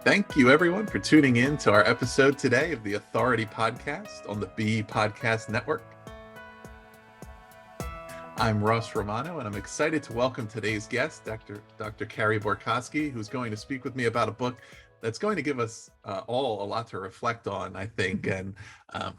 Thank you, everyone, for tuning in to our episode today of the Authority Podcast on the B Podcast Network. I'm Ross Romano, and I'm excited to welcome today's guest, Dr. Carey Borkoski, who's going to speak with me about a book that's going to give us all a lot to reflect on, I think. And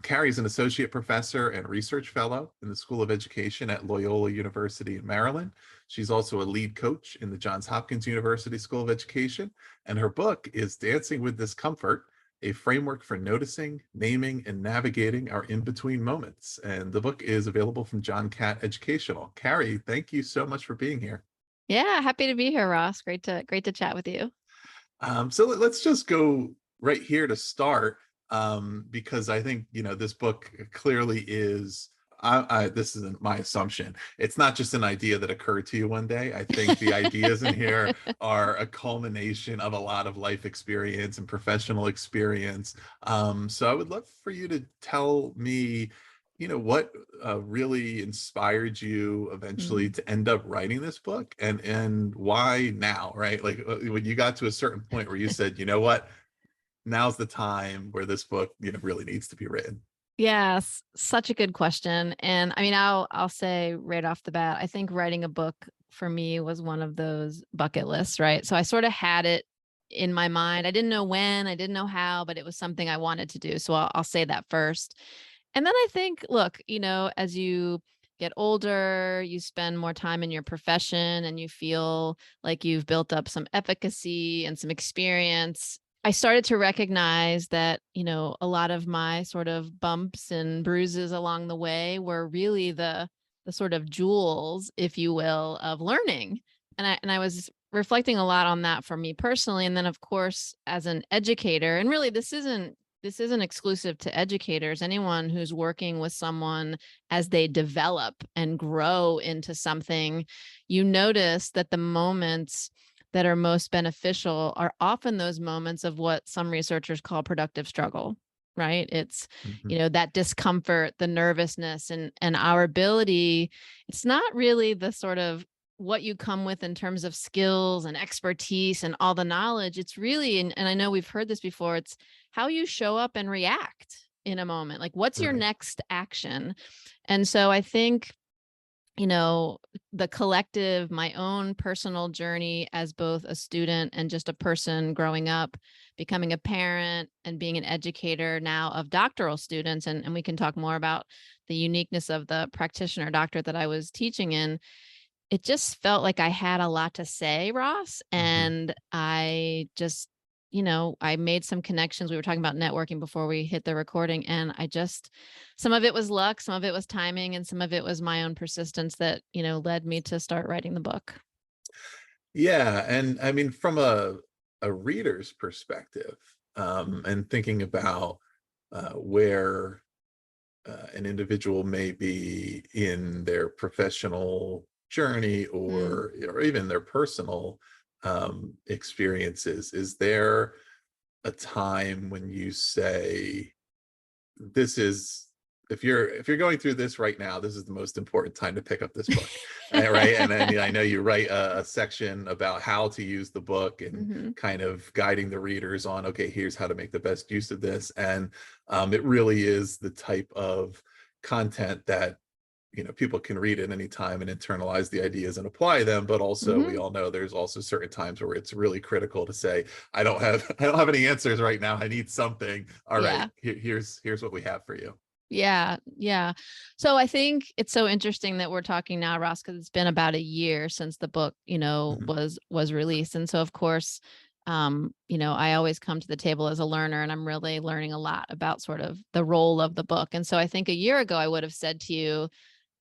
Carey's an associate professor and research fellow in the School of Education at Loyola University in Maryland. She's also a lead coach in the Hopkins University School of Education, and her book is Dancing with Discomfort, a framework for noticing, naming, and navigating our in-between moments. And the book is available from John Catt Educational. Carey, thank you so much for being here. Yeah, happy to be here, Ross. Great to chat with you. So let's just go right here to start, because I think, this book clearly is, this isn't my assumption. It's not just an idea that occurred to you one day. I think the ideas in here are a culmination of a lot of life experience and professional experience. So I would love for you to tell me, what really inspired you eventually to end up writing this book, and why now, right? Like when you got to a certain point where you said, you know what, now's the time where this book, really needs to be written. Yes, such a good question. And I mean, I'll say right off the bat, I think writing a book for me was one of those bucket lists, right? So I sort of had it in my mind. I didn't know when, I didn't know how, but it was something I wanted to do. So I'll say that first. And then I think, look, as you get older, you spend more time in your profession and you feel like you've built up some efficacy and some experience. I started to recognize that, a lot of my sort of bumps and bruises along the way were really the sort of jewels, if you will, of learning. And I was reflecting a lot on that for me personally. And then of course, as an educator, and really this isn't exclusive to educators, anyone who's working with someone as they develop and grow into something, you notice that the moments that are most beneficial are often those moments of what some researchers call productive struggle, right? It's, that discomfort, the nervousness, and our ability. It's not really the sort of what you come with in terms of skills and expertise and all the knowledge. It's really, and I know we've heard this before, it's how you show up and react in a moment. Like, what's your next action? And so I think, the collective, my own personal journey as both a student and just a person growing up, becoming a parent and being an educator now of doctoral students. And we can talk more about the uniqueness of the practitioner doctorate that I was teaching in. It just felt like I had a lot to say, Ross. And I just, I made some connections. We were talking about networking before we hit the recording. And some of it was luck, some of it was timing, and some of it was my own persistence that, led me to start writing the book. Yeah. And I mean, from a reader's perspective, and thinking about where an individual may be in their professional journey or even their personal experiences, is there a time when you say, this is, if you're going through this right now, this is the most important time to pick up this book? Right? And then I know you write a section about how to use the book and kind of guiding the readers on, okay, here's how to make the best use of this. And it really is the type of content that people can read at any time and internalize the ideas and apply them. But also, we all know there's also certain times where it's really critical to say, I don't have any answers right now. I need something. All right, here's what we have for you. Yeah. Yeah. So I think it's so interesting that we're talking now, Ross, because it's been about a year since the book, was released. And so of course, I always come to the table as a learner, and I'm really learning a lot about sort of the role of the book. And so I think a year ago, I would have said to you,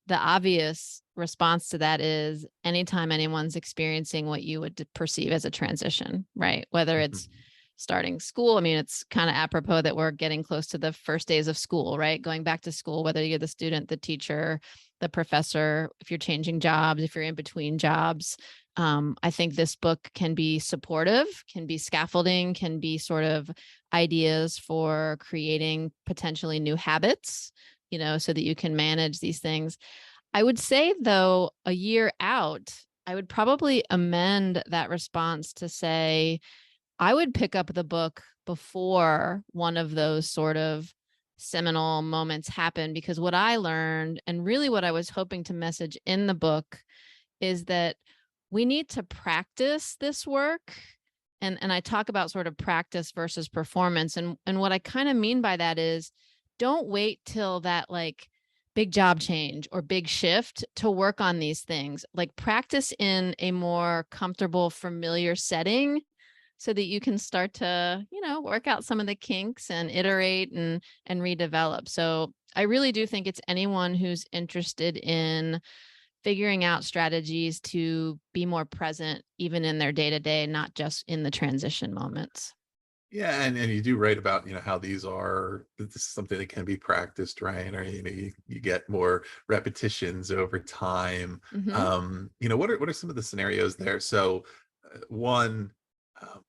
the obvious response to that is anytime anyone's experiencing what you would perceive as a transition, right? Whether it's starting school. I mean, it's kind of apropos that we're getting close to the first days of school, right? Going back to school, whether you're the student, the teacher, the professor, if you're changing jobs, if you're in between jobs. I think this book can be supportive, can be scaffolding, can be sort of ideas for creating potentially new habits, so that you can manage these things. I would say, though, a year out, I would probably amend that response to say, I would pick up the book before one of those sort of seminal moments happen, because what I learned, and really what I was hoping to message in the book, is that we need to practice this work. And I talk about sort of practice versus performance. And what I kind of mean by that is, don't wait till that like big job change or big shift to work on these things. Like practice in a more comfortable, familiar setting so that you can start to, work out some of the kinks and iterate and redevelop. So I really do think it's anyone who's interested in figuring out strategies to be more present, even in their day to day, not just in the transition moments. Yeah, and you do write about, how this is something that can be practiced, right? Or you get more repetitions over time. Hmm. What are some of the scenarios there? So, one,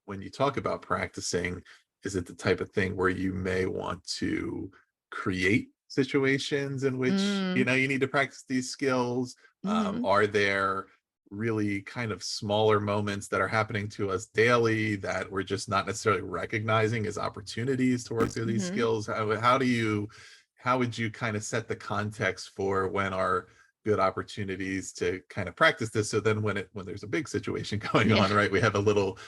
when you talk about practicing, is it the type of thing where you may want to create situations in which Mm, you need to practice these skills? hmm. Are there really kind of smaller moments that are happening to us daily that we're just not necessarily recognizing as opportunities to work through these Hmm. skills? How would you kind of set the context for when are good opportunities to kind of practice this, so then when there's a big situation going Yeah. on, right, we have a little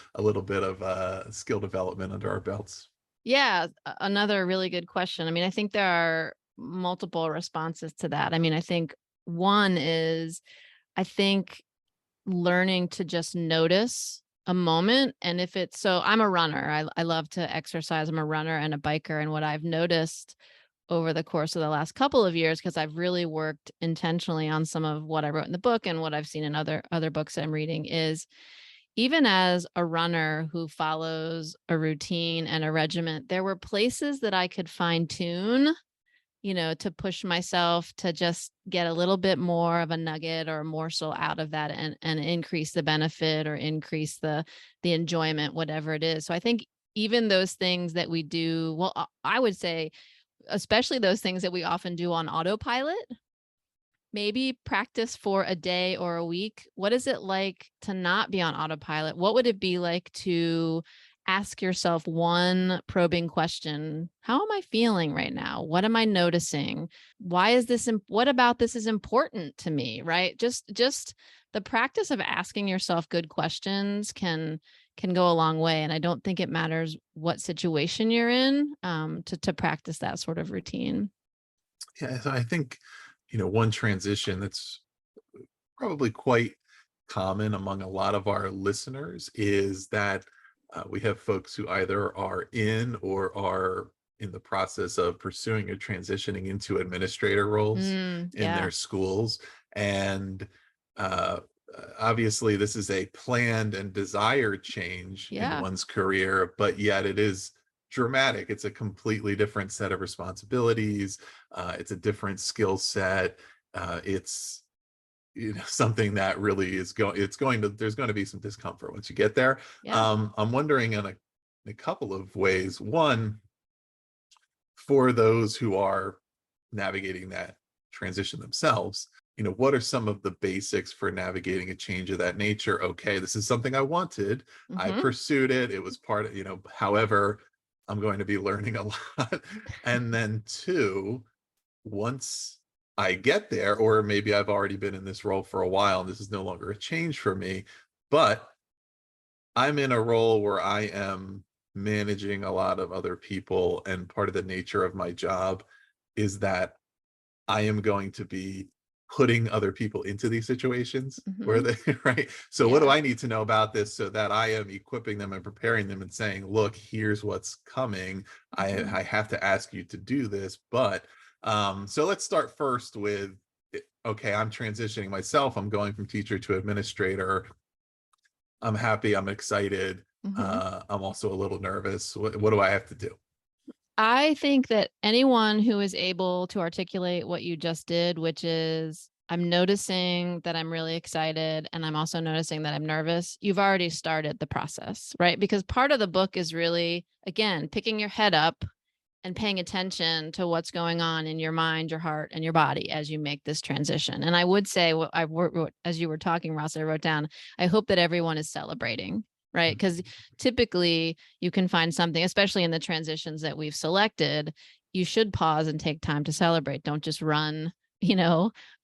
bit of skill development under our belts? Yeah. Another really good question. I mean, I think there are multiple responses to that. I mean, I think one is, I think learning to just notice a moment. And if it's so, I'm a runner. I love to exercise. I'm a runner and a biker. And what I've noticed over the course of the last couple of years, because I've really worked intentionally on some of what I wrote in the book and what I've seen in other books I'm reading, is even as a runner who follows a routine and a regiment, there were places that I could fine tune, to push myself to just get a little bit more of a nugget or a morsel out of that, and increase the benefit or increase the enjoyment, whatever it is. So I think even those things that we do, well, I would say, especially those things that we often do on autopilot, maybe practice for a day or a week. What is it like to not be on autopilot? What would it be like to ask yourself one probing question? How am I feeling right now? What am I noticing? Why is this what about this is important to me, right? Just the practice of asking yourself good questions can go a long way, and I don't think it matters what situation you're in, to practice that sort of routine. Yeah, so I think, one transition that's probably quite common among a lot of our listeners is that we have folks who either are in or are in the process of pursuing or transitioning into administrator roles in Yeah. their schools. And uh, obviously, this is a planned and desired change in Yeah. one's career, but yet it is dramatic. It's a completely different set of responsibilities. It's a different skill set. It's something that really is going it's going to there's going to be some discomfort once you get there. Yeah. I'm wondering in a couple of ways. One, for those who are navigating that transition themselves, what are some of the basics for navigating a change of that nature? Okay, this is something I wanted, I Mhm. pursued it, it was part of, however, I'm going to be learning a lot. And then two, once I get there, or maybe I've already been in this role for a while and this is no longer a change for me, but I'm in a role where I am managing a lot of other people. And part of the nature of my job is that I am going to be putting other people into these situations where Mhm. they, right? So, what do Yeah. I need to know about this so that I am equipping them and preparing them and saying, look, here's what's coming. Mhm. I have to ask you to do this. But so let's start first with okay, I'm transitioning myself. I'm going from teacher to administrator. I'm happy. I'm excited. Mhm. I'm also a little nervous. What do I have to do? I think that anyone who is able to articulate what you just did, which is, I'm noticing that I'm really excited and I'm also noticing that I'm nervous, you've already started the process, right? Because part of the book is really, again, picking your head up and paying attention to what's going on in your mind, your heart, and your body as you make this transition. And I would say, as you were talking, Ross, I wrote down, I hope that everyone is celebrating, right? Because typically you can find something, especially in the transitions that we've selected, you should pause and take time to celebrate. Don't just run,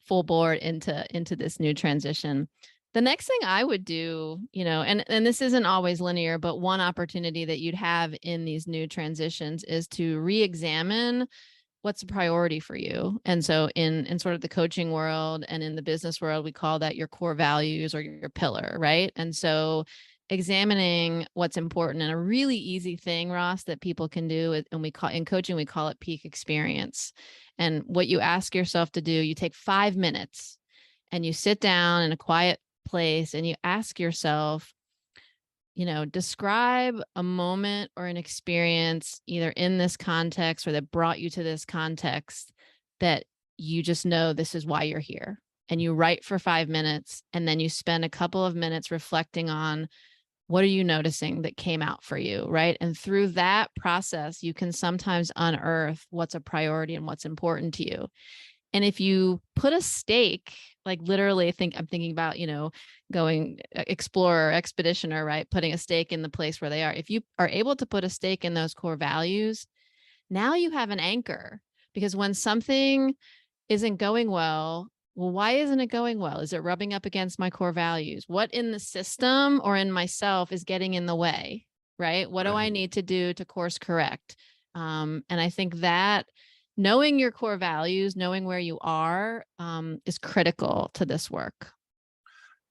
full board into this new transition. The next thing I would do, and this isn't always linear, but one opportunity that you'd have in these new transitions is to re-examine what's a priority for you. And so in sort of the coaching world and in the business world, we call that your core values or your pillar, right? And so examining what's important, and a really easy thing, Ross, that people can do, and in coaching, we call it peak experience. And what you ask yourself to do, you take 5 minutes and you sit down in a quiet place and you ask yourself, describe a moment or an experience either in this context or that brought you to this context that you just know this is why you're here. And you write for 5 minutes, and then you spend a couple of minutes reflecting on what are you noticing that came out for you, right? And through that process, you can sometimes unearth what's a priority and what's important to you. And if you put a stake, like literally I'm thinking about, going explorer, expeditioner, right? Putting a stake in the place where they are. If you are able to put a stake in those core values, now you have an anchor, because when something isn't going well, why isn't it going well? Is it rubbing up against my core values? What in the system or in myself is getting in the way, right? What do I need to do to course correct? And I think that knowing your core values, knowing where you are, is critical to this work.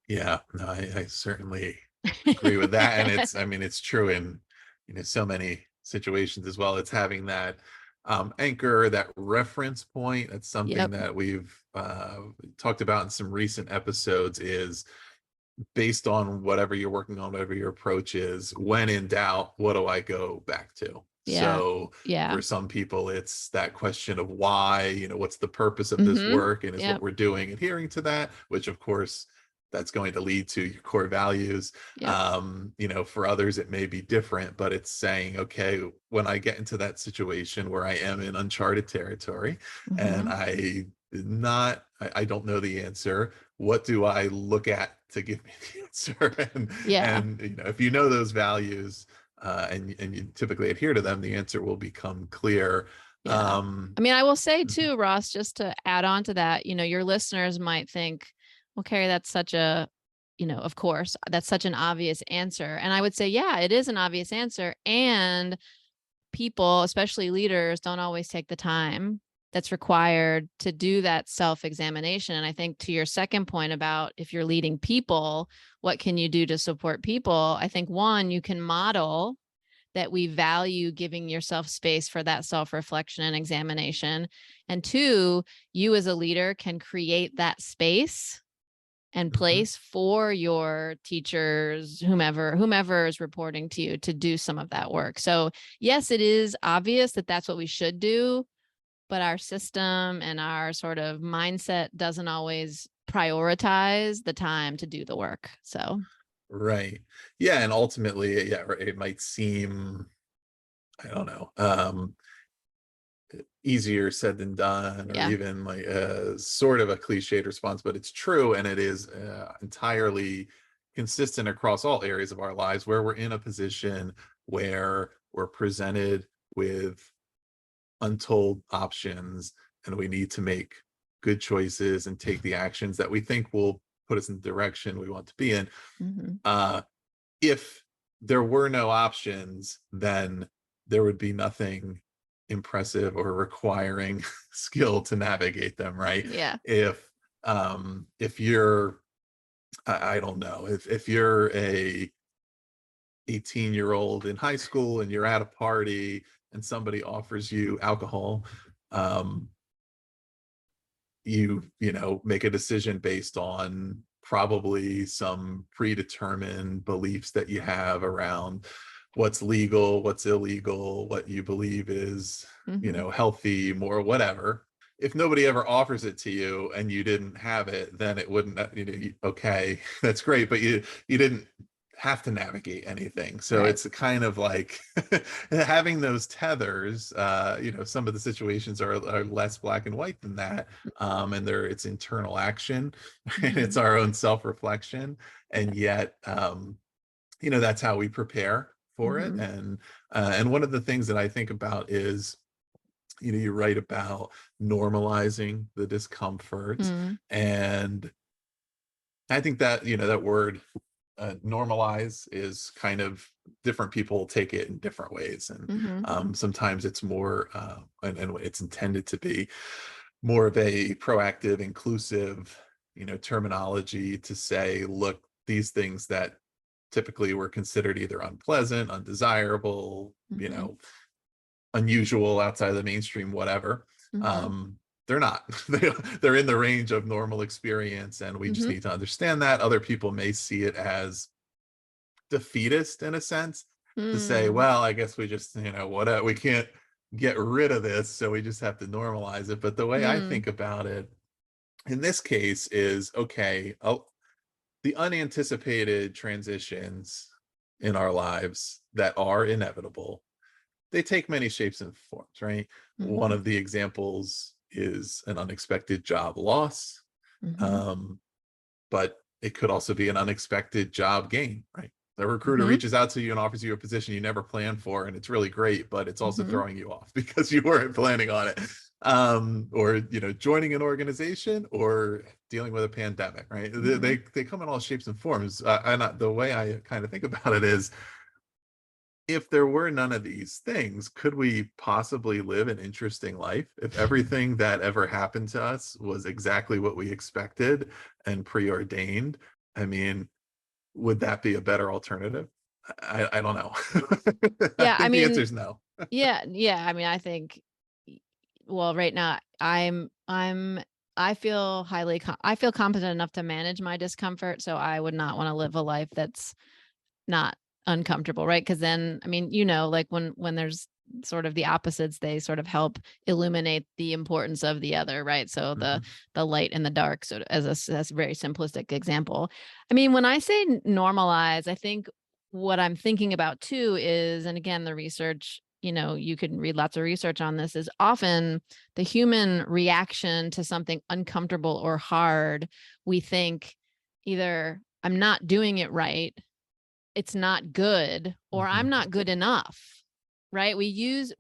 Yeah, no, I certainly agree with that. And it's true in, so many situations as well. It's having that anchor, that reference point. That's something Yep. that we've talked about in some recent episodes, is based on whatever you're working on, whatever your approach is, when in doubt, what do I go back to? Yeah. So Yeah. for some people, it's that question of why, what's the purpose of this work, and is Yep. what we're doing adhering to that, which of course that's going to lead to your core values. Yep. For others it may be different, but it's saying, okay, when I get into that situation where I am in uncharted territory and I don't know the answer, what do I look at to give me the answer? And if you know those values, and you typically adhere to them, the answer will become clear. Yeah. I will say too, Ross, just to add on to that, your listeners might think, well, Carey, that's such a, of course, that's such an obvious answer. And I would say, yeah, it is an obvious answer. And people, especially leaders, don't always take the time that's required to do that self-examination. And I think to your second point about if you're leading people, what can you do to support people? I think one, you can model that we value giving yourself space for that self-reflection and examination. And two, you as a leader can create that space and place for your teachers, whomever is reporting to you, to do some of that work. So yes, it is obvious that that's what we should do, but our system and our sort of mindset doesn't always prioritize the time to do the work. So. Right. Yeah. And ultimately, it might seem, I don't know, easier said than done, or even like sort of a cliched response, but it's true. And it is entirely consistent across all areas of our lives, where we're in a position where we're presented with untold options and we need to make good choices and take the actions that we think will put us in the direction we want to be in. If there were no options, then there would be nothing impressive or requiring skill to navigate them, right? Yeah. If you're, I don't know, if you're a 18-year-old in high school and you're at a party and somebody offers you alcohol, you make a decision based on probably some predetermined beliefs that you have around what's legal, what's illegal, what you believe is, healthy, more, whatever. If nobody ever offers it to you and you didn't have it, then it wouldn't, okay, that's great, but you didn't have to navigate anything. So it's kind of like having those tethers. Some of the situations are less black and white than that, and it's internal action and it's our own self-reflection. And yet that's how we prepare for it. Mm-hmm. And one of the things that I think about is, you write about normalizing the discomfort, Mm-hmm. and I think that, that word, normalize, is kind of, different people take it in different ways. And Mm-hmm. sometimes it's more, and it's intended to be more of a proactive, inclusive, terminology to say, look, these things that typically were considered either unpleasant, undesirable, Mm-hmm. unusual, outside of the mainstream, whatever. Mm-hmm. They're not. They're in the range of normal experience, and we just Mm-hmm. need to understand that. Other people may see it as defeatist, in a sense, to say, Mm. well, I guess we just, what, we can't get rid of this, so we just have to normalize it. But the way I Mm. think about it in this case is, okay, oh, the unanticipated transitions in our lives that are inevitable, they take many shapes and forms, right? One Mm-hmm. of the examples is an unexpected job loss, Mm-hmm. um, but it could also be an unexpected job gain, right? The recruiter Mm-hmm. reaches out to you and offers you a position you never planned for, and it's really great, but it's also Mm-hmm. throwing you off because you weren't planning on it. Or joining an organization, or dealing with a pandemic, right? They Mm-hmm. they, they come in all shapes and forms. The way I kind of think about it is, if there were none of these things, could we possibly live an interesting life if everything that ever happened to us was exactly what we expected and preordained? I mean, would that be a better alternative? I don't know. I Yeah, I think the answer mean, is no. yeah. I mean, I think, well, right now I feel I feel competent enough to manage my discomfort, so I would not want to live a life that's not uncomfortable, right? Because then, I mean, like when there's sort of the opposites, they sort of help illuminate the importance of the other, right? So Mhm. the light and the dark, so as a very simplistic example. I mean, when I say normalize, I think what I'm thinking about too is, and again, the research, you can read lots of research on this, is often the human reaction to something uncomfortable or hard. We think either I'm not doing it right, it's not good, or I'm Mhm. not good enough, right? We use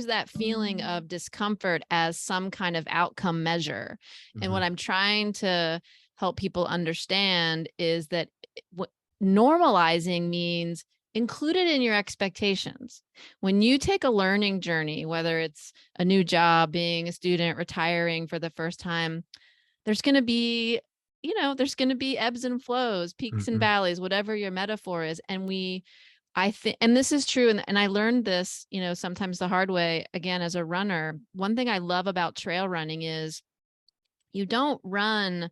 that feeling of discomfort as some kind of outcome measure. And what Mhm. I'm trying to help people understand is that what normalizing means, include it in your expectations. When you take a learning journey, whether it's a new job, being a student, retiring for the first time, there's going to be there's going to be ebbs and flows, peaks and Mhm. valleys, whatever your metaphor is. And I think, and this is true, and I learned this, sometimes the hard way, again, as a runner. One thing I love about trail running is you don't run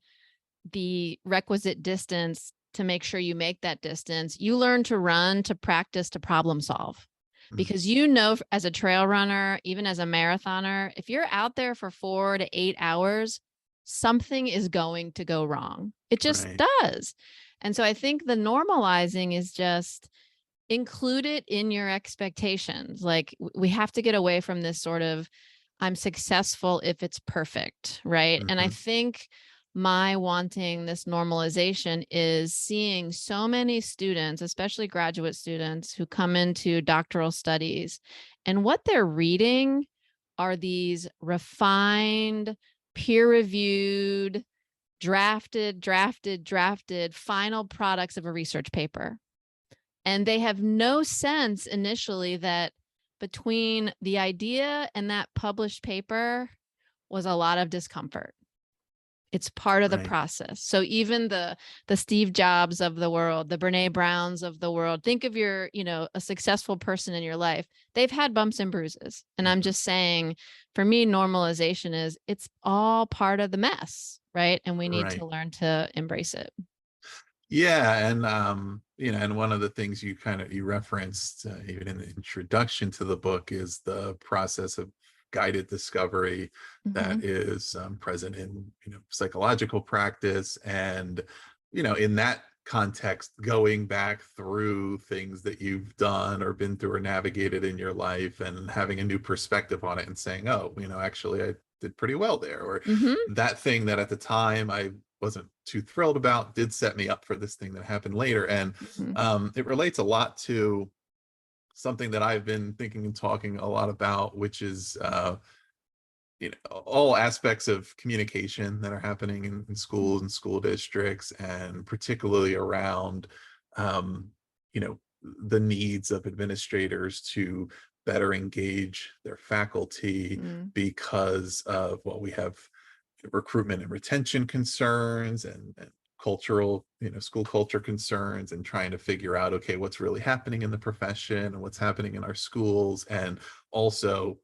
the requisite distance to make sure you make that distance. You learn to run, to practice, to problem solve. Mhm. Because as a trail runner, even as a marathoner, if you're out there for 4 to 8 hours, something is going to go wrong. It just Right. does. And so I think the normalizing is just include it in your expectations. Like, we have to get away from this sort of, I'm successful if it's perfect, right? And I Mhm. think my wanting this normalization is seeing so many students, especially graduate students, who come into doctoral studies, and what they're reading are these refined, peer-reviewed, drafted final products of a research paper. And they have no sense initially that between the idea and that published paper was a lot of discomfort. It's part of the Right. process. So even the Steve Jobs of the world, the Brene Browns of the world, think of a successful person in your life. They've had bumps and bruises. And I'm Mhm. just saying, for me, normalization is, it's all part of the mess, right? And we need Right. to learn to embrace it. Yeah, and and one of the things you referenced, even in the introduction to the book, is the process of guided discovery Mm-hmm. that is, present in psychological practice, and in that context, going back through things that you've done or been through or navigated in your life, and having a new perspective on it, and saying, oh, actually I did pretty well there, or Mm-hmm. that thing that at the time I wasn't too thrilled about did set me up for this thing that happened later. And Mhm. it relates a lot to something that I've been thinking and talking a lot about, which is all aspects of communication that are happening in schools and school districts, and particularly around um, you know the needs of administrators to better engage their faculty, Mm. because of, well, we have recruitment and retention concerns, and cultural, school culture concerns, and trying to figure out, okay, what's really happening in the profession and what's happening in our schools. And also,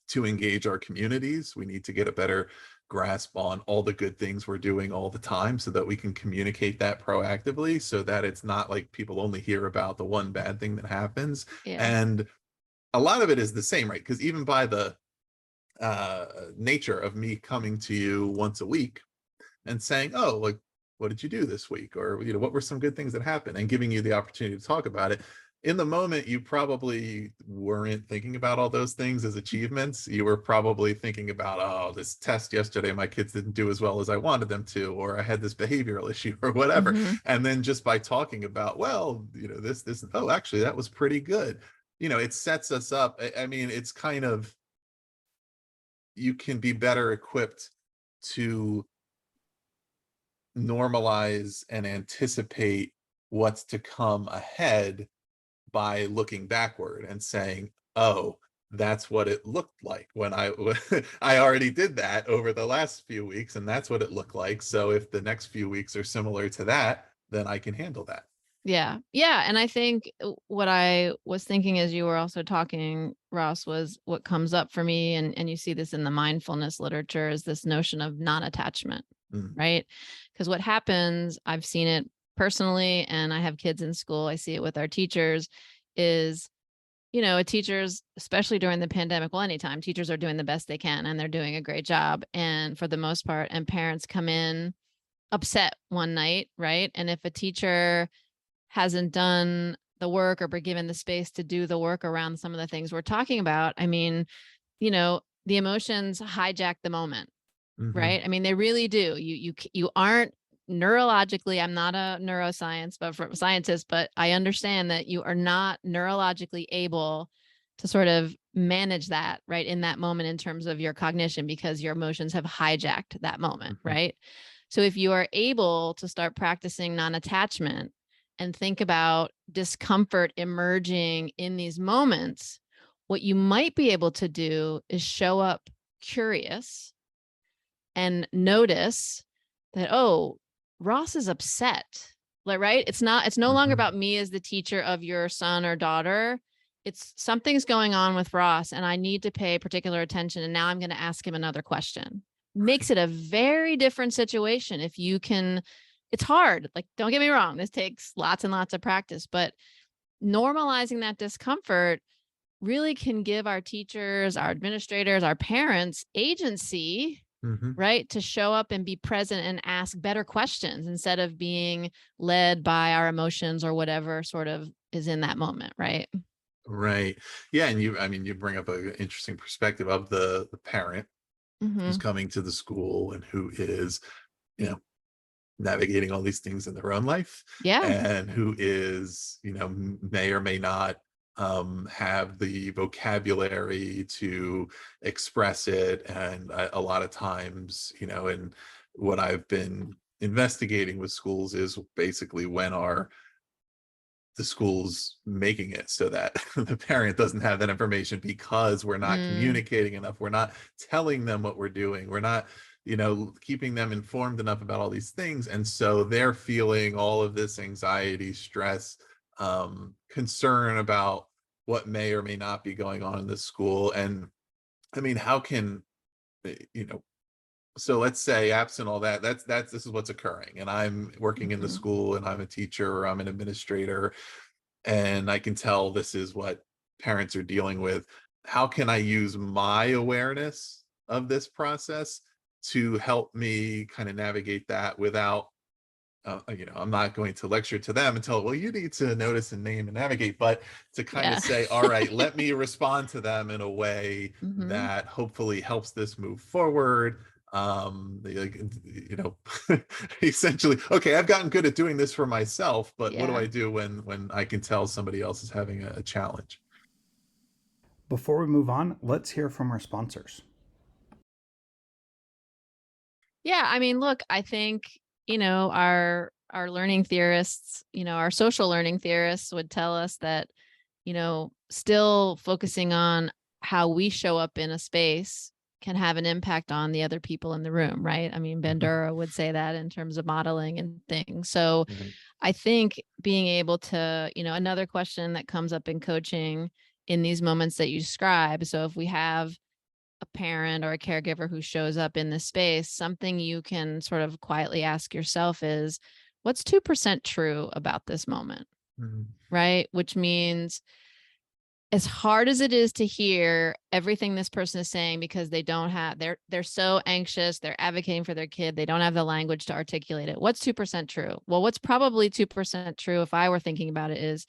to engage our communities, we need to get a better grasp on all the good things we're doing all the time, so that we can communicate that proactively, so that it's not like people only hear about the one bad thing that happens. Yeah. And a lot of it is the same, right? Because even by the nature of me coming to you once a week and saying, oh, like, what did you do this week? Or, what were some good things that happened? And giving you the opportunity to talk about it. In the moment, you probably weren't thinking about all those things as achievements. You were probably thinking about, oh, this test yesterday, my kids didn't do as well as I wanted them to, or I had this behavioral issue or whatever. Mhm. And then just by talking about, well, this, oh, actually, that was pretty good. It sets us up. I mean, it's kind of, you can be better equipped to normalize and anticipate what's to come ahead by looking backward and saying, oh, that's what it looked like when I already did that over the last few weeks, and that's what it looked like. So if the next few weeks are similar to that, then I can handle that. Yeah. Yeah. And I think what I was thinking as you were also talking, Ross, was what comes up for me, and you see this in the mindfulness literature, is this notion of non-attachment, Mm, right? Because what happens, I've seen it personally, and I have kids in school, I see it with our teachers, is, teachers, especially during the pandemic, well, anytime, teachers are doing the best they can and they're doing a great job. And for the most part, and parents come in upset one night, right? And if a teacher hasn't done the work or been given the space to do the work around some of the things we're talking about, I mean, the emotions hijack the moment, mhm, right? I mean, they really do. You aren't neurologically, I'm not a neuroscience, but from scientist, but I understand that you are not neurologically able to sort of manage that right in that moment in terms of your cognition, because your emotions have hijacked that moment, mhm. right? So if you are able to start practicing non-attachment and think about discomfort emerging in these moments, what you might be able to do is show up curious and notice that, oh, Ross is upset. Like, right? It's no longer Mhm. about me as the teacher of your son or daughter. It's something's going on with Ross and I need to pay particular attention. And now I'm going to ask him another question. Makes it a very different situation if you can. It's hard. Like, don't get me wrong. This takes lots and lots of practice, but normalizing that discomfort really can give our teachers, our administrators, our parents agency, Mhm. right, to show up and be present and ask better questions instead of being led by our emotions or whatever sort of is in that moment, right? Right. Yeah, and I mean, you bring up an interesting perspective of the parent who's Hmm. coming to the school and who is, you know, navigating all these things in their own life, Yeah. and who is, may or may not have the vocabulary to express it. And a lot of times, and what I've been investigating with schools is basically, when are the schools making it so that the parent doesn't have that information, because we're not Mm, communicating enough, we're not telling them what we're doing, we're not, keeping them informed enough about all these things. And so they're feeling all of this anxiety, stress, concern about what may or may not be going on in the school. And I mean, how can, eh, you know so let's say, absent all that, this is what's occurring, and I'm working in the mhm. school, and I'm a teacher, or I'm an administrator, and I can tell this is what parents are dealing with. How can I use my awareness of this process to help me kind of navigate that without, I'm not going to lecture to them and tell, well, you need to notice and name and navigate, but to kind of Yeah. say, all right, let me respond to them in a way Hmm. that hopefully helps this move forward. like, essentially, okay, I've gotten good at doing this for myself, but what do Yeah. I do when I can tell somebody else is having a challenge? Before we move on, let's hear from our sponsors. Yeah, I mean, look, I think, our learning theorists, our social learning theorists would tell us that, still focusing on how we show up in a space can have an impact on the other people in the room, right? I mean, Bandura would say that in terms of modeling and things. So Right. I think being able to, another question that comes up in coaching in these moments that you describe. So if we have a parent or a caregiver who shows up in this space, something you can sort of quietly ask yourself is, what's 2% true about this moment? Mhm. Right? Which means, as hard as it is to hear everything this person is saying, because they're so anxious, they're advocating for their kid, they don't have the language to articulate it. What's 2% true? Well, what's probably 2% true, if I were thinking about it, is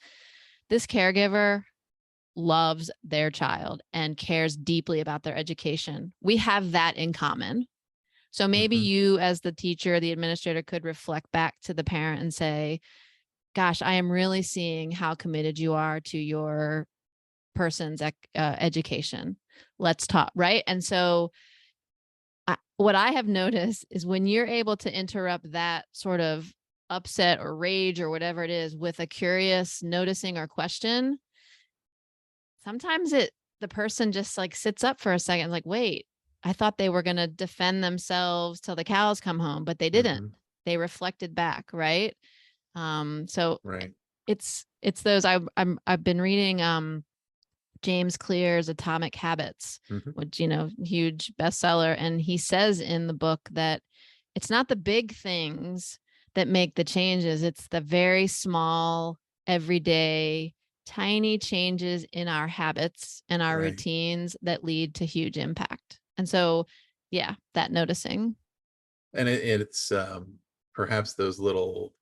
this caregiver loves their child and cares deeply about their education. We have that in common. So maybe Mhm. you, as the teacher, the administrator, could reflect back to the parent and say, gosh, I am really seeing how committed you are to your person's education. Let's talk. Right. And so what I have noticed is when you're able to interrupt that sort of upset or rage or whatever it is with a curious noticing or question, sometimes the person just like sits up for a second, like, wait, I thought they were going to defend themselves till the cows come home, but they didn't. Mhm. They reflected back. Right. So Right. it's those I've been reading, James Clear's Atomic Habits, Mhm. which, huge bestseller. And he says in the book that it's not the big things that make the changes. It's the very small, everyday, tiny changes in our habits and our Right. routines that lead to huge impact. And so, yeah, that noticing. And it's perhaps those little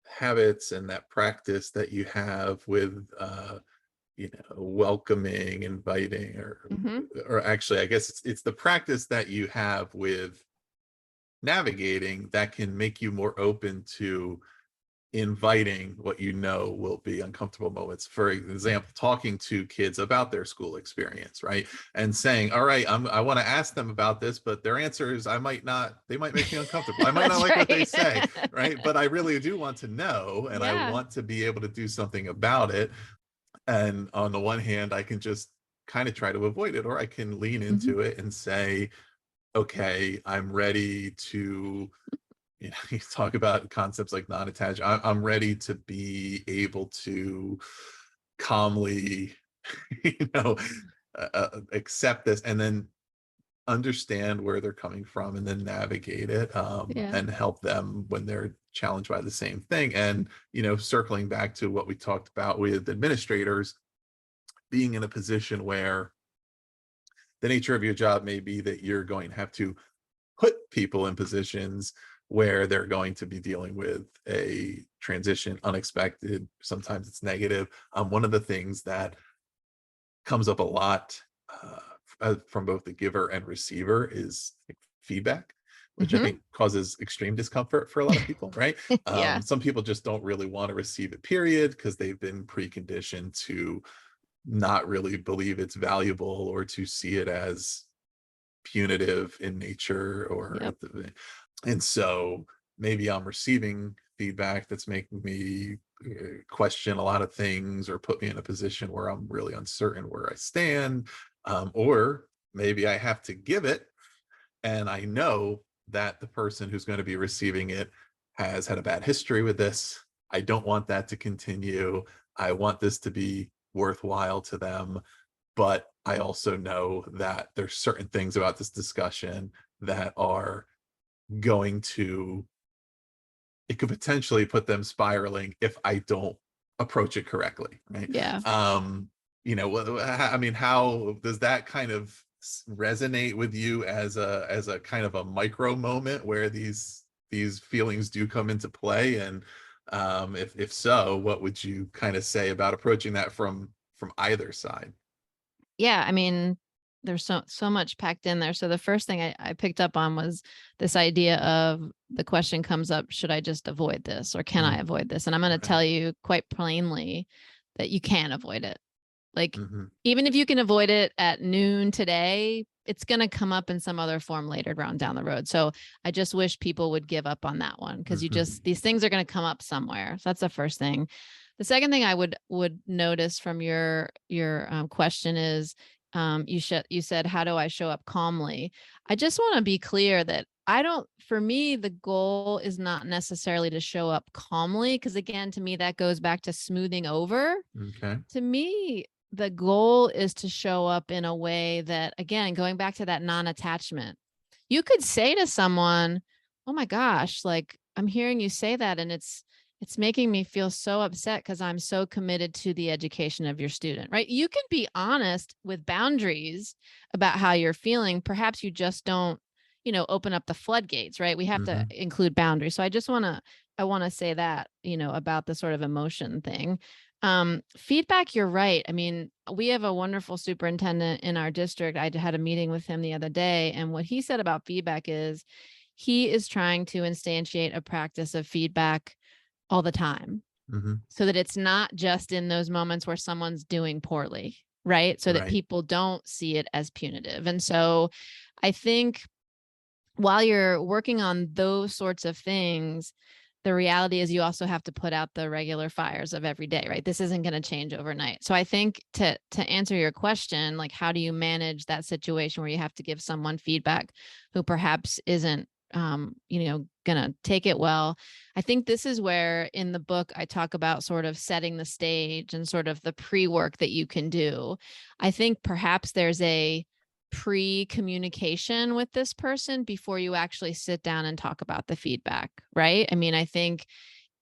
habits and that practice that you have with welcoming, inviting, Hmm. or actually, I guess it's the practice that you have with navigating that can make you more open to inviting what you know will be uncomfortable moments. For example, talking to kids about their school experience, right? And saying, all right, I want to ask them about this, but their answers, I might not, they might make me uncomfortable. I might not That's like what they right. say, right? But I really do want to know, and I Yeah. want to be able to do something about it. And on the one hand, I can just kind of try to avoid it, or I can lean Hmm. into it and say, okay, I'm ready to, you talk about concepts like non-attached. I'm ready to be able to calmly, you know, accept this, and then understand where they're coming from, and then navigate it, Yeah. and help them when they're challenged by the same thing. And circling back to what we talked about with administrators, being in a position where the nature of your job may be that you're going to have to put people in positions where they're going to be dealing with a transition, unexpected, sometimes it's negative. One of the things that comes up a lot, from both the giver and receiver, is feedback, which I Hmm. think causes extreme discomfort for a lot of people, right? Yeah. Some people just don't really want to receive it, period, because they've been preconditioned to not really believe it's valuable, or to see it as punitive in nature, Yep. and so maybe I'm receiving feedback that's making me question a lot of things, or put me in a position where I'm really uncertain where I stand. Or maybe I have to give it, and I know that the person who's going to be receiving it has had a bad history with this. I don't want that to continue. I want this to be worthwhile to them, but I also know that there's certain things about this discussion that are going to, it could potentially put them spiraling if I don't approach it correctly, right? Yeah. I mean, how does that kind of resonate with you as a kind of a micro moment where these feelings do come into play? And if so, what would you kind of say about approaching that from either side? Yeah. I mean, there's so much packed in there. So the first thing I picked up on was this idea of the question comes up, should I just avoid this or can I avoid this? And I'm going to tell you quite plainly that you can't avoid it. Like, even if you can avoid it at noon today, it's going to come up in some other form later down the road. So I just wish people would give up on that one, because these things are going to come up somewhere. So that's the first thing. The second thing I would notice from your question is, you said, how do I show up calmly? I just want to be clear that for me, the goal is not necessarily to show up calmly, because again, to me, that goes back to smoothing over. Okay. To me, the goal is to show up in a way that, again, going back to that non-attachment, you could say to someone, oh my gosh, like, I'm hearing you say that, and it's making me feel so upset because I'm so committed to the education of your student, right? You can be honest with boundaries about how you're feeling. Perhaps you just don't, open up the floodgates, right? We have to include boundaries. So I want to say that, about the sort of emotion thing. Feedback, you're right. I mean, we have a wonderful superintendent in our district. I had a meeting with him the other day, and what he said about feedback is he is trying to instantiate a practice of feedback all the time, so that it's not just in those moments where someone's doing poorly, right? So that people don't see it as punitive. And so I think while you're working on those sorts of things, the reality is you also have to put out the regular fires of every day, right? This isn't going to change overnight. So I think to answer your question, like, how do you manage that situation where you have to give someone feedback who perhaps isn't, going to take it well? I think this is where in the book I talk about sort of setting the stage and sort of the pre-work that you can do. I think perhaps there's a pre-communication with this person before you actually sit down and talk about the feedback, right? I mean, I think,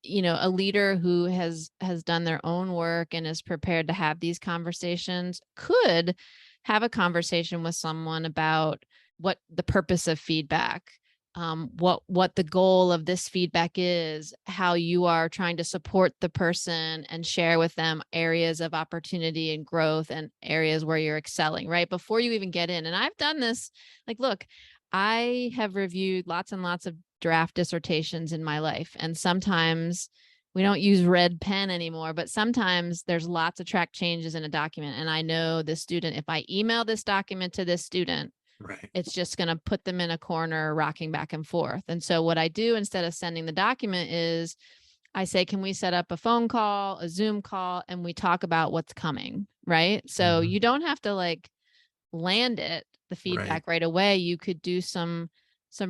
a leader who has done their own work and is prepared to have these conversations could have a conversation with someone about what the purpose of feedback, what the goal of this feedback is, how you are trying to support the person and share with them areas of opportunity and growth and areas where you're excelling, right? Before you even get in. And I've done this, like, look, I have reviewed lots and lots of draft dissertations in my life. And sometimes we don't use red pen anymore, but sometimes there's lots of track changes in a document. And I know the student, if I email this document to this student, it's just going to put them in a corner, rocking back and forth. And so what I do instead of sending the document is I say, can we set up a phone call, a Zoom call, and we talk about what's coming, right? So you don't have to like land it, the feedback right away. You could do some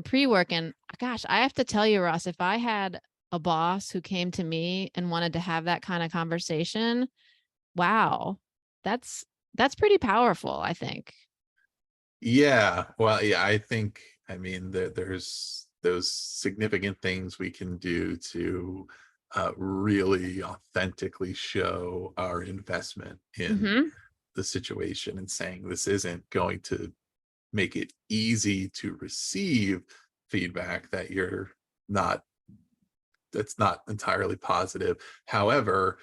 pre-work. And gosh, I have to tell you, Ross, if I had a boss who came to me and wanted to have that kind of conversation, wow, that's pretty powerful, I think. Yeah, well, yeah, I mean, there's those significant things we can do to really authentically show our investment in the situation, and saying this isn't going to make it easy to receive feedback that's not entirely positive. However,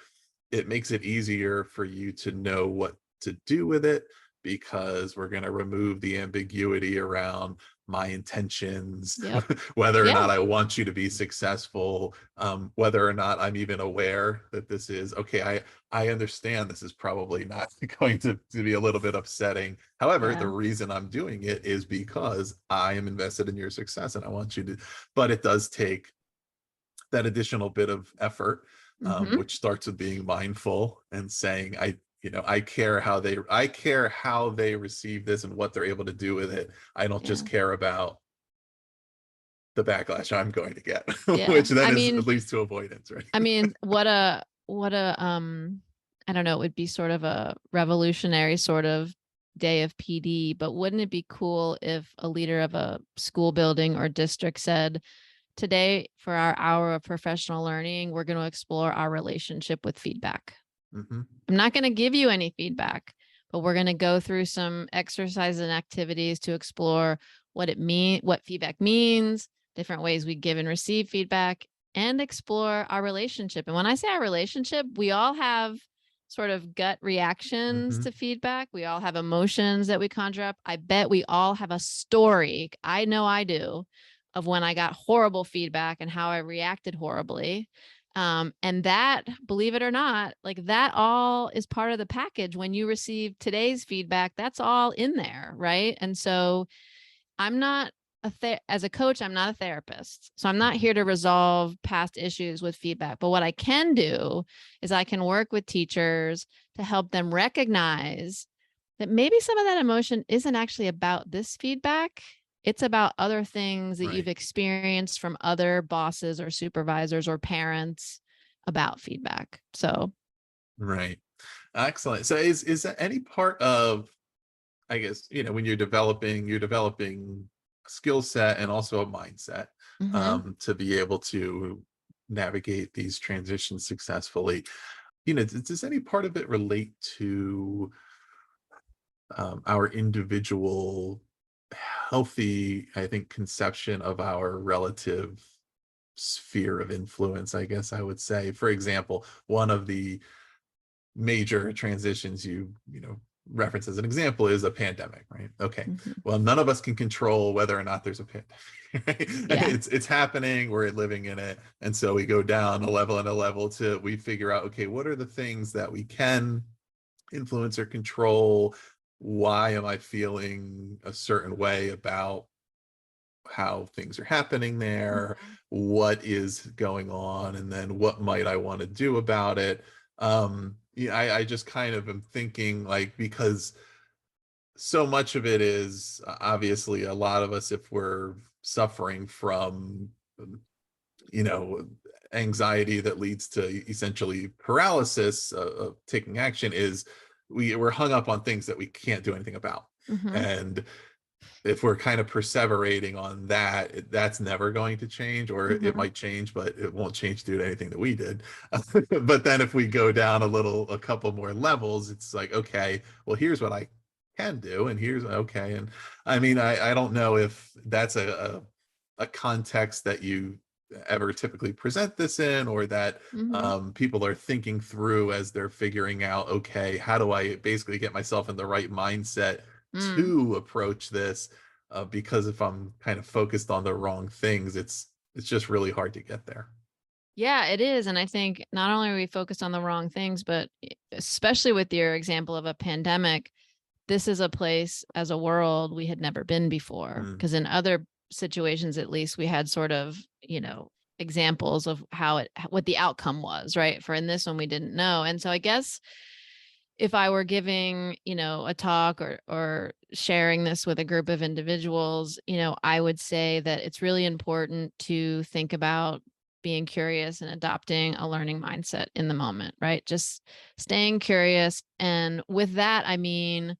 it makes it easier for you to know what to do with it, because we're going to remove the ambiguity around my intentions, whether or not I want you to be successful, whether or not I'm even aware that this is okay. I understand this is probably not going to be a little bit upsetting. However, the reason I'm doing it is because I am invested in your success and I want you to, but it does take that additional bit of effort, which starts with being mindful and saying, I care how they receive this and what they're able to do with it. I don't just care about the backlash I'm going to get, which then leads to avoidance, right? I mean, what a I don't know, it would be sort of a revolutionary sort of day of PD, but wouldn't it be cool if a leader of a school building or district said, today for our hour of professional learning, we're going to explore our relationship with feedback. I'm not going to give you any feedback, but we're going to go through some exercises and activities to explore what feedback means, different ways we give and receive feedback, and explore our relationship. And when I say our relationship, we all have sort of gut reactions Mhm. to feedback. We all have emotions that we conjure up. I bet we all have a story. I know I do, of when I got horrible feedback and how I reacted horribly. And that, believe it or not, like that all is part of the package. When you receive today's feedback, that's all in there, right? And so I'm not as a coach, I'm not a therapist. So I'm not here to resolve past issues with feedback. But what I can do is I can work with teachers to help them recognize that maybe some of that emotion isn't actually about this feedback. It's about other things that you've Right. experienced from other bosses or supervisors or parents about feedback. So, Right. Excellent. So is there any part of, I guess, when you're developing a skill set and also a mindset mhm. to be able to navigate these transitions successfully. Does any part of it relate to our individual healthy, I think, conception of our relative sphere of influence, I guess I would say. For example, one of the major transitions you reference as an example is a pandemic, right? Okay, Mhm. well, none of us can control whether or not there's a pandemic. Right? Yeah. It's happening, we're living in it, and so we go down a level and a level till we figure out, okay, what are the things that we can influence or control? Why am I feeling a certain way about how things are happening there? Mhm. What is going on? And then what might I want to do about it? Yeah, I just kind of am thinking, like, because so much of it is obviously, a lot of us, if we're suffering from um, you know anxiety that leads to essentially paralysis of taking action, is we're hung up on things that we can't do anything about. Mhm. And if we're kind of perseverating on that, that's never going to change, or it Mhm. might change, but it won't change due to anything that we did. But then if we go down a couple more levels, it's like, okay, well, here's what I can do, and here's okay. And I mean, I don't know if that's a context that you ever typically present this in, or that Mhm. people are thinking through as they're figuring out, okay, how do I basically get myself in the right mindset Mm. to approach this, because if I'm kind of focused on the wrong things, it's just really hard to get there. Yeah, it is. And I think not only are we focused on the wrong things, but especially with your example of a pandemic, this is a place as a world we had never been before. Mm, Because in other situations, at least, we had sort of, examples of what the outcome was, right? For in this one, we didn't know. And so I guess if I were giving, a talk or sharing this with a group of individuals, I would say that it's really important to think about being curious and adopting a learning mindset in the moment, right? Just staying curious. And with that, I mean,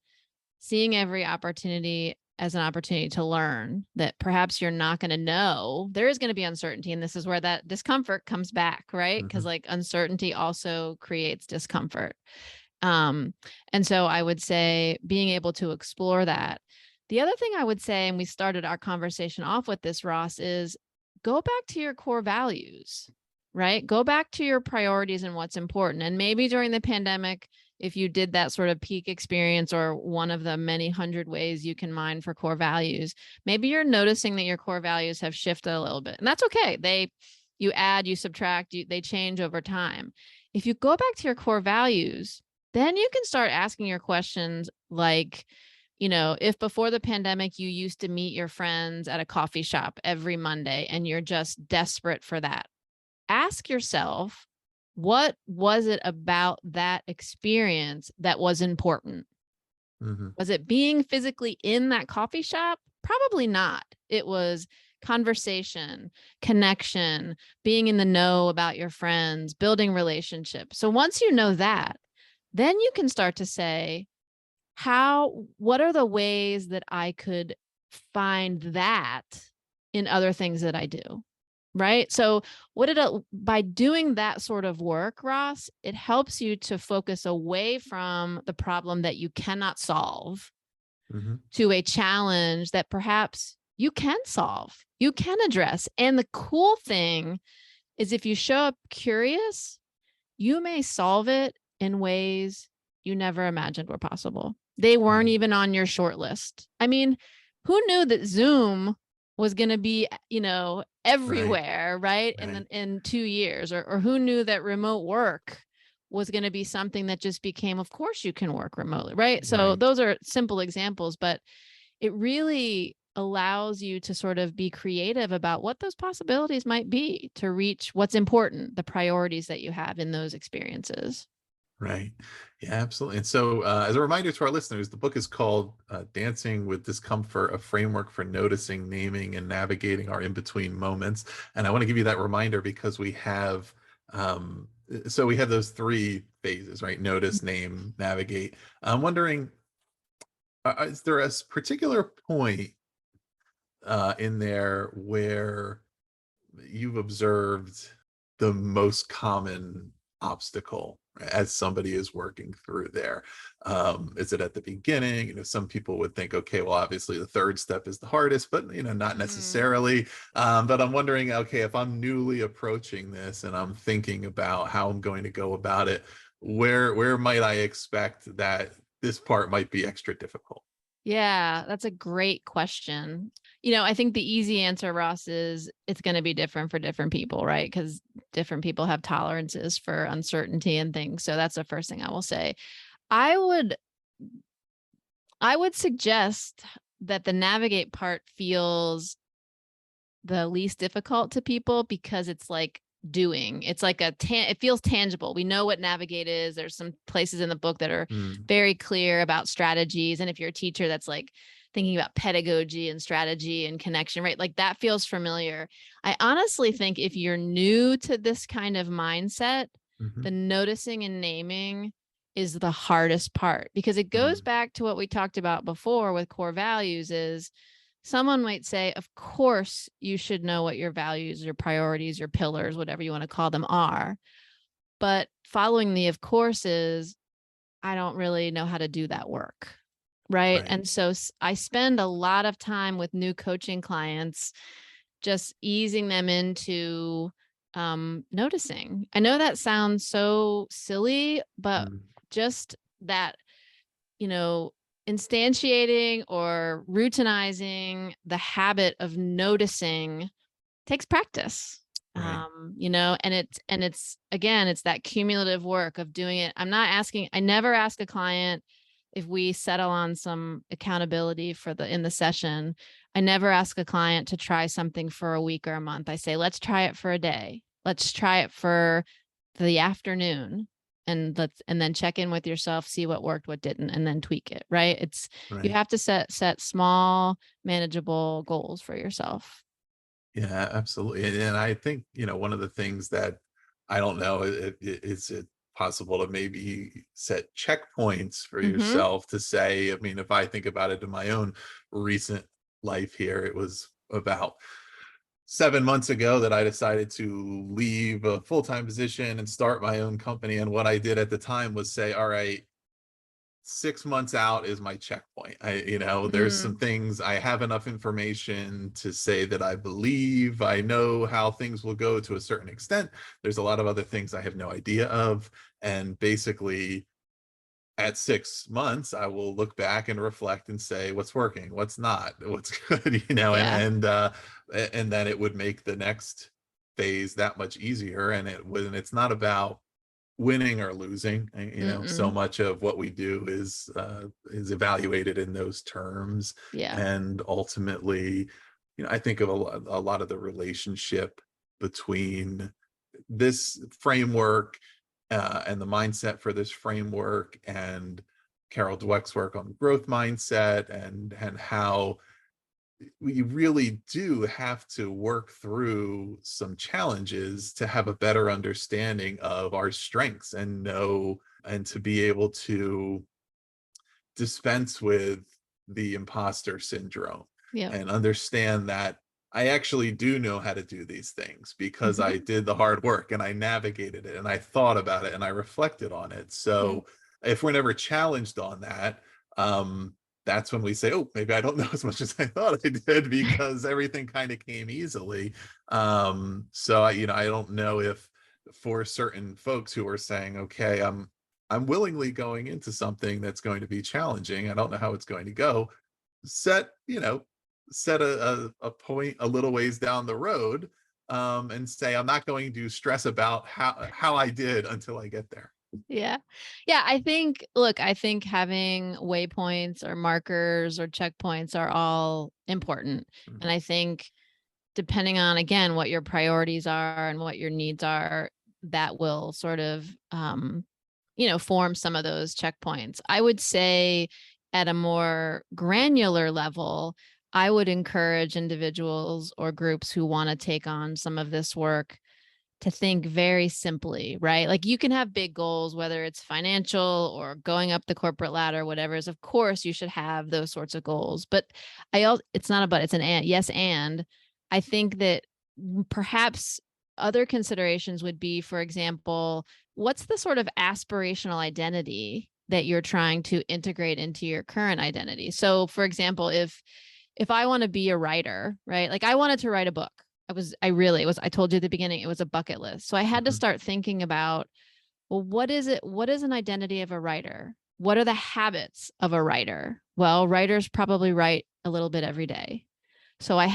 seeing every opportunity as an opportunity to learn that perhaps you're not going to know. There is going to be uncertainty. And this is where that discomfort comes back, right? Because mhm, like uncertainty also creates discomfort. Um, and so I would say being able to explore that. The other thing I would say, and we started our conversation off with this, Ross, is go back to your core values, right? Go back to your priorities and what's important. And maybe during the pandemic, if you did that sort of peak experience or one of the many hundred ways you can mine for core values, maybe you're noticing that your core values have shifted a little bit. And that's okay. You add, you subtract, they change over time. If you go back to your core values, then you can start asking your questions like, if before the pandemic you used to meet your friends at a coffee shop every Monday and you're just desperate for that, ask yourself, what was it about that experience that was important? mhm, Was it being physically in that coffee shop? Probably not. It was conversation, connection, being in the know about your friends, building relationships. So once you know that, then you can start to say, what are the ways that I could find that in other things that I do? Right. So by doing that sort of work, Ross, it helps you to focus away from the problem that you cannot solve mhm, to a challenge that perhaps you can solve, you can address. And the cool thing is if you show up curious, you may solve it in ways you never imagined were possible. They weren't even on your short list. I mean, who knew that Zoom was going to be, everywhere, right? In 2 years, or who knew that remote work was going to be something that just became, of course you can work remotely, right? So those are simple examples, but it really allows you to sort of be creative about what those possibilities might be to reach what's important, the priorities that you have in those experiences. Right. Yeah, absolutely. And so, as a reminder to our listeners, the book is called Dancing with Discomfort, a framework for noticing, naming, and navigating our in-between moments. And I want to give you that reminder because we have, we have those 3 phases, right? Notice, name, navigate. I'm wondering, is there a particular point in there where you've observed the most common obstacle as somebody is working through there? Is it at the beginning? Some people would think, okay, well, obviously the 3rd step is the hardest, but not necessarily. But I'm wondering, okay, if I'm newly approaching this and I'm thinking about how I'm going to go about it, where might I expect that this part might be extra difficult? Yeah, that's a great question. I think the easy answer, Ross, is it's going to be different for different people, right? Because different people have tolerances for uncertainty and things. So that's the first thing I will say. I would suggest that the navigate part feels the least difficult to people because it's like doing. It's like it feels tangible. We know what navigate is. There's some places in the book that are very clear about strategies. And if you're a teacher, that's like thinking about pedagogy and strategy and connection, right? Like that feels familiar. I honestly think if you're new to this kind of mindset, the noticing and naming is the hardest part because it goes back to what we talked about before with core values is someone might say, of course, you should know what your values, your priorities, your pillars, whatever you want to call them are. But following the of course is, I don't really know how to do that work. Right. And so I spend a lot of time with new coaching clients, just easing them into noticing. I know that sounds so silly, but just that, instantiating or routinizing the habit of noticing takes practice. And it's again, it's that cumulative work of doing it. I never ask a client if we settle on some accountability in the session. I never ask a client to try something for a week or a month. I say, let's try it for a day. Let's try it for the afternoon. And then check in with yourself, see what worked, what didn't, and then tweak it. Right. You have to set small, manageable goals for yourself. Yeah, absolutely. And I think, one of the things that I don't know, is it possible to maybe set checkpoints for yourself to say, I mean, if I think about it in my own recent life here, it was about 7 months ago that I decided to leave a full-time position and start my own company. And what I did at the time was say, all right, 6 months out is my checkpoint. There's some things I have enough information to say that I believe I know how things will go to a certain extent. There's a lot of other things I have no idea of. And basically, at 6 months, I will look back and reflect and say what's working, what's not, what's good, and then it would make the next phase that much easier. And it's not about winning or losing. So much of what we do is evaluated in those terms. And ultimately, I think of a lot of the relationship between this framework and the mindset for this framework and Carol Dweck's work on growth mindset and how we really do have to work through some challenges to have a better understanding of our strengths and to be able to dispense with the imposter syndrome and understand that I actually do know how to do these things because I did the hard work and I navigated it and I thought about it and I reflected on it. So if we're never challenged on that, that's when we say, oh, maybe I don't know as much as I thought I did because everything kind of came easily. So I don't know if for certain folks who are saying, okay, I'm willingly going into something that's going to be challenging. I don't know how it's going to go. Set, set a point a little ways down the road, and say, I'm not going to stress about how I did until I get there. Yeah. Yeah. I think having waypoints or markers or checkpoints are all important. And I think depending on, again, what your priorities are and what your needs are, that will sort of, form some of those checkpoints. I would say at a more granular level, I would encourage individuals or groups who want to take on some of this work to think very simply, right? Like you can have big goals, whether it's financial or going up the corporate ladder, whatever is, of course you should have those sorts of goals. But it's not a but, it's an and, yes. And I think that perhaps other considerations would be, for example, what's the sort of aspirational identity that you're trying to integrate into your current identity? So for example, if I want to be a writer, right? Like I wanted to write a book. I told you at the beginning, it was a bucket list. So I had to start thinking about, well, what is it? What is an identity of a writer? What are the habits of a writer? Well, writers probably write a little bit every day. So I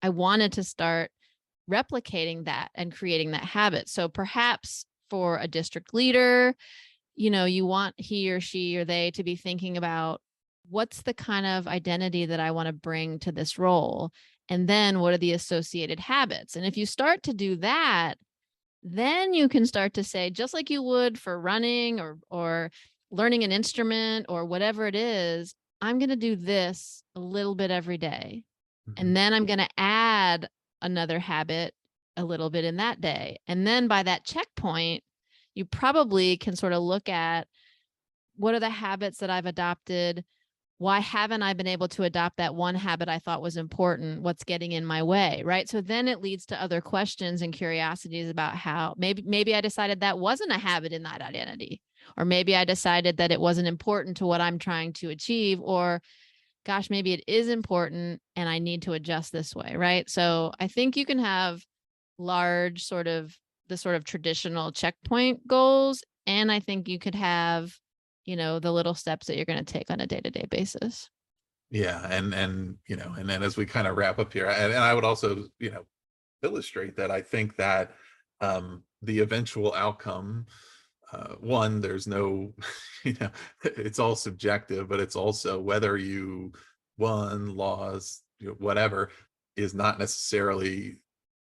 wanted to start replicating that and creating that habit. So perhaps for a district leader, you want he or she or they to be thinking about, what's the kind of identity that I want to bring to this role? And then what are the associated habits? And if you start to do that, then you can start to say, just like you would for running or learning an instrument or whatever it is, I'm going to do this a little bit every day. And then I'm going to add another habit a little bit in that day. And then by that checkpoint, you probably can sort of look at, what are the habits that I've adopted? Why haven't I been able to adopt that one habit I thought was important? What's getting in my way, right? So then it leads to other questions and curiosities about how maybe I decided that wasn't a habit in that identity, or maybe I decided that it wasn't important to what I'm trying to achieve, or gosh, maybe it is important and I need to adjust this way, right? So I think you can have large the sort of traditional checkpoint goals, and I think you could have the little steps that you're going to take on a day-to-day basis. Yeah. And then as we kind of wrap up here, and I would also, illustrate that I think that the eventual outcome, one, there's no, it's all subjective, but it's also whether you won, lost, whatever, is not necessarily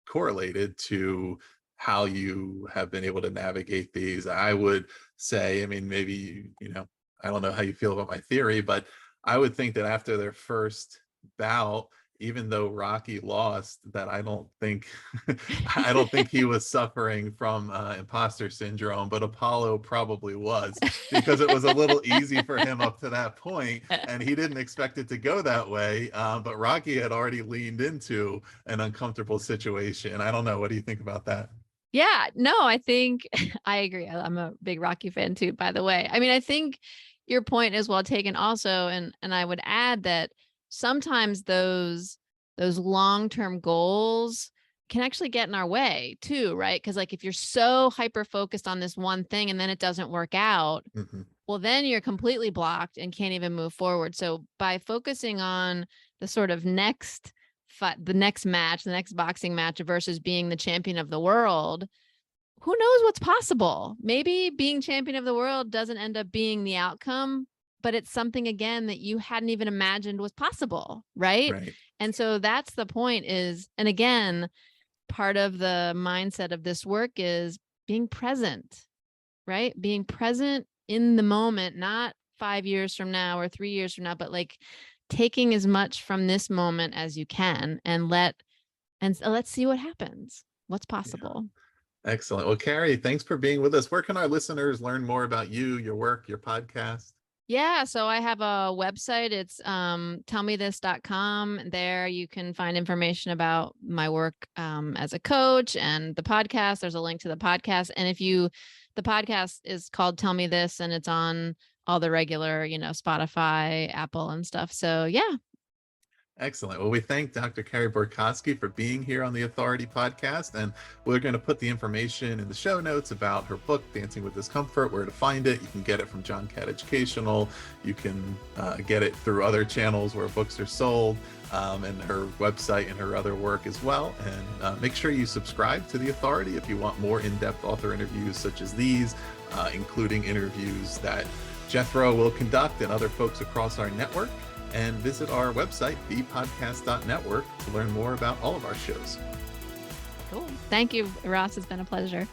correlated to how you have been able to navigate these. I would say, I mean, maybe, I don't know how you feel about my theory, but I would think that after their first bout, even though Rocky lost, that I don't think he was suffering from imposter syndrome, but Apollo probably was, because it was a little easy for him up to that point, and he didn't expect it to go that way. But Rocky had already leaned into an uncomfortable situation. I don't know. What do you think about that? Yeah, no, I think I agree. I'm a big Rocky fan too, by the way. I mean, I think your point is well taken also. And I would add that sometimes those long-term goals can actually get in our way too, right? Because like if you're so hyper focused on this one thing and then it doesn't work out, well, then you're completely blocked and can't even move forward. So by focusing on the sort of next match, the next boxing match versus being the champion of the world, who knows what's possible? Maybe being champion of the world doesn't end up being the outcome, but it's something, again, that you hadn't even imagined was possible, right? And so that's the point is, and again, part of the mindset of this work is being present, right? Being present in the moment, not 5 years from now or 3 years from now, but like taking as much from this moment as you can, and let's see what happens. What's possible. Yeah. Excellent. Well, Carey, thanks for being with us. Where can our listeners learn more about you, your work, your podcast? Yeah, so I have a website. It's tellmethis.com. There you can find information about my work as a coach and the podcast. There's a link to the podcast. And the podcast is called Tell Me This, and it's on all the regular, Spotify, Apple and stuff. So yeah. Excellent. Well, we thank Dr. Carey Borkoski for being here on the Authority Podcast, and we're going to put the information in the show notes about her book, Dancing with Discomfort, where to find it. You can get it from John Catt Educational. You can get it through other channels where books are sold, and her website and her other work as well. And make sure you subscribe to the Authority if you want more in-depth author interviews such as these, including interviews that Jethro will conduct and other folks across our network. And visit our website, thepodcast.network, to learn more about all of our shows. Cool. Thank you, Ross. It's been a pleasure.